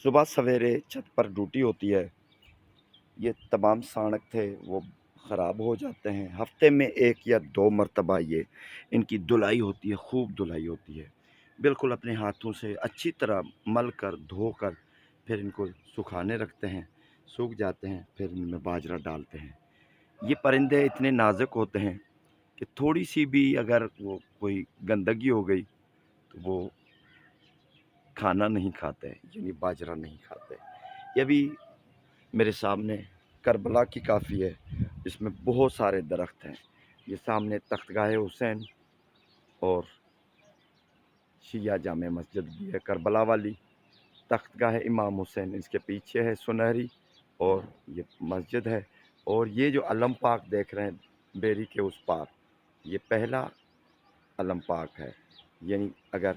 صبح سویرے چھت پر ڈیوٹی ہوتی ہے۔ یہ تمام سانک تھے وہ خراب ہو جاتے ہیں۔ ہفتے میں 1 یا 2 مرتبہ ان کی دھلائی ہوتی ہے، خوب دھلائی ہوتی ہے، بالکل اپنے ہاتھوں سے اچھی طرح مل کر دھو کر پھر ان کو سکھانے رکھتے ہیں، سوکھ جاتے ہیں، پھر ان میں باجرہ ڈالتے ہیں۔ یہ پرندے اتنے نازک ہوتے ہیں کہ تھوڑی سی بھی اگر وہ کوئی گندگی ہو گئی تو وہ کھانا نہیں کھاتے، یعنی باجرہ نہیں کھاتے۔ یہ بھی میرے سامنے کربلا کی کافی ہے، اس میں بہت سارے درخت ہیں۔ یہ سامنے تختگاہ حسین اور شیعہ جامع مسجد بھی ہے کربلا والی۔ تختگاہ امام حسین اس کے پیچھے ہے سنہری، اور یہ مسجد ہے۔ اور یہ جو علم پاک دیکھ رہے ہیں بیری کے اس پار، یہ پہلا علم پاک ہے۔ یعنی اگر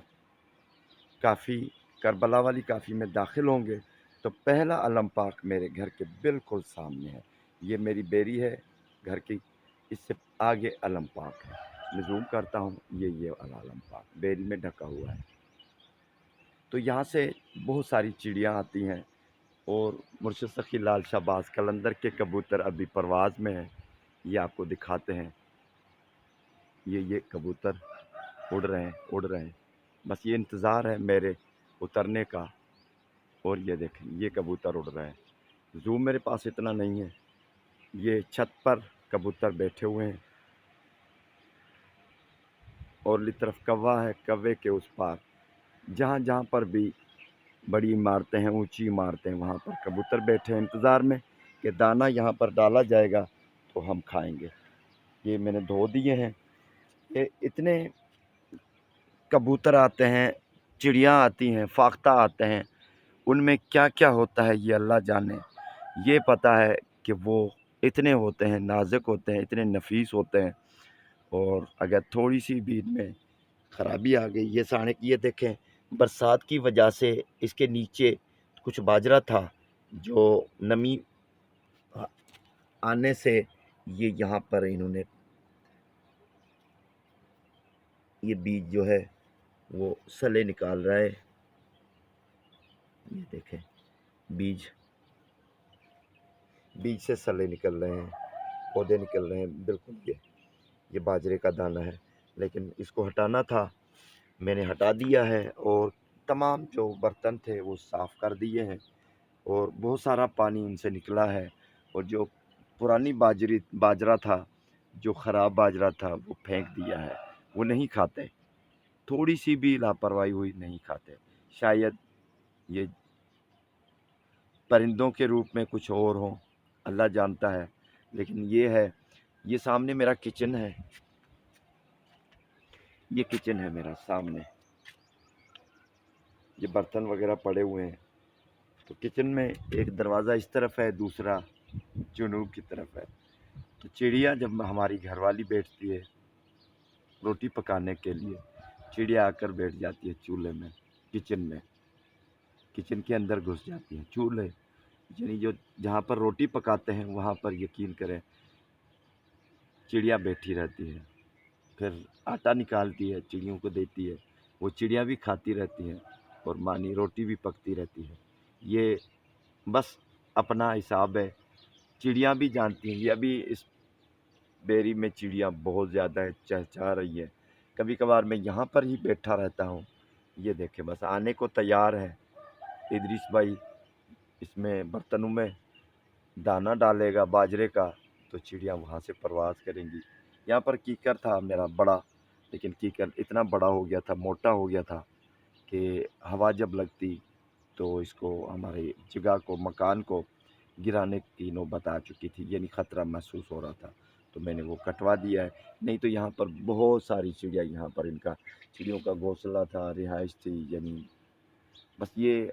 کافی کربلا والی کافی میں داخل ہوں گے تو پہلا علم پاک میرے گھر کے بالکل سامنے ہے۔ یہ میری بیری ہے گھر کی، اس سے آگے علم پاک ہے۔ میں زوم کرتا ہوں، یہ علم پاک بیری میں ڈھکا ہوا ہے۔ تو یہاں سے بہت ساری چڑیاں آتی ہیں، اور مرشد سخی لال شہباز قلندر کے کبوتر ابھی پرواز میں ہیں، یہ آپ کو دکھاتے ہیں۔ یہ کبوتر اڑ رہے ہیں، بس یہ انتظار ہے میرے اترنے کا۔ اور یہ دیکھیں یہ کبوتر اڑ رہے ہیں۔ زوم میرے پاس اتنا نہیں ہے۔ یہ چھت پر کبوتر بیٹھے ہوئے ہیں، اور لی طرف کوا ہے، کوے کے اس پار جہاں جہاں پر بھی بڑی عمارتیں ہیں، اونچی عمارتیں، وہاں پر کبوتر بیٹھے ہیں انتظار میں کہ دانہ یہاں پر ڈالا جائے گا تو ہم کھائیں گے۔ یہ میں نے دھو دیے ہیں۔ یہ اتنے کبوتر آتے ہیں، چڑیاں آتی ہیں، فاختہ آتے ہیں، ان میں کیا کیا ہوتا ہے یہ اللہ جانے۔ یہ پتہ ہے کہ وہ اتنے ہوتے ہیں، نازک ہوتے ہیں، اتنے نفیس ہوتے ہیں، اور اگر تھوڑی سی بھی ان میں خرابی آ گئی، یہ سانک یہ دیکھیں برسات کی وجہ سے اس کے نیچے کچھ باجرہ تھا، جو نمی آنے سے یہ یہاں پر انہوں نے یہ بیج جو ہے وہ سلے نکال رہا ہے۔ یہ دیکھیں بیج سے سلے نکل رہے ہیں، پودے نکل رہے ہیں، بالکل یہ باجرے کا دانہ ہے، لیکن اس کو ہٹانا تھا، میں نے ہٹا دیا ہے، اور تمام جو برتن تھے وہ صاف کر دیے ہیں، اور بہت سارا پانی ان سے نکلا ہے، اور جو پرانی باجرہ تھا، جو خراب باجرہ تھا، وہ پھینک دیا ہے۔ وہ نہیں کھاتے، تھوڑی سی بھی لاپرواہی ہوئی نہیں کھاتے۔ شاید یہ پرندوں کے روپ میں کچھ اور ہوں، اللہ جانتا ہے، لیکن یہ ہے۔ یہ سامنے میرا کچن ہے، یہ کچن ہے میرا سامنے، یہ برتن وغیرہ پڑے ہوئے ہیں۔ تو کچن میں ایک دروازہ اس طرف ہے، دوسرا جنوب کی طرف ہے۔ تو چڑیا جب ہماری گھر والی بیٹھتی ہے روٹی پکانے کے لیے، چڑیا آ کر بیٹھ جاتی ہے چولہے میں، کچن کے اندر گھس جاتی ہے۔ چولہے یعنی جہاں پر روٹی پکاتے ہیں وہاں پر یقین کریں چڑیا بیٹھی رہتی ہے، پھر آٹا نکالتی ہے، چڑیوں کو دیتی ہے، وہ چڑیا بھی کھاتی رہتی ہیں، اور مانی روٹی بھی پکتی رہتی ہے۔ یہ بس اپنا حساب ہے، چڑیاں بھی جانتی ہیں۔ یہ ابھی اس بیری میں چڑیاں بہت زیادہ ہے، چہچہا رہی ہے۔ کبھی کبھار میں یہاں پر ہی بیٹھا رہتا ہوں۔ یہ دیکھیں بس آنے کو تیار ہے ادریس بھائی، اس میں برتنوں میں دانہ ڈالے گا باجرے کا تو چڑیاں وہاں سے پرواز کریں گی۔ یہاں پر کیکر تھا میرا بڑا، لیکن کیکر اتنا بڑا ہو گیا تھا، موٹا ہو گیا تھا کہ ہوا جب لگتی تو اس کو ہمارے جگہ کو، مکان کو گرانے کی نوبت آ چکی تھی، یعنی خطرہ محسوس ہو رہا تھا، تو میں نے وہ کٹوا دیا ہے۔ نہیں تو یہاں پر بہت ساری چڑیا، یہاں پر ان کا چڑیوں کا گھونسلہ تھا، رہائش تھی، یعنی بس یہ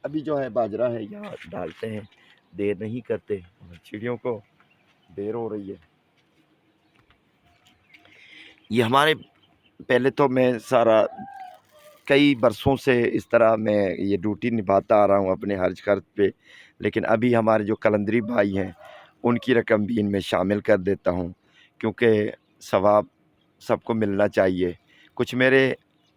ابھی جو ہے باجرہ ہے یہاں ڈالتے ہیں، دیر نہیں کرتے، چڑیوں کو دیر ہو رہی ہے۔ یہ ہمارے پہلے تو میں کئی برسوں سے اس طرح میں یہ ڈیوٹی نبھاتا آ رہا ہوں اپنے حرج خرچ پہ، لیکن ابھی ہمارے جو قلندری بھائی ہیں ان کی رقم بھی ان میں شامل کر دیتا ہوں، کیونکہ ثواب سب کو ملنا چاہیے۔ کچھ میرے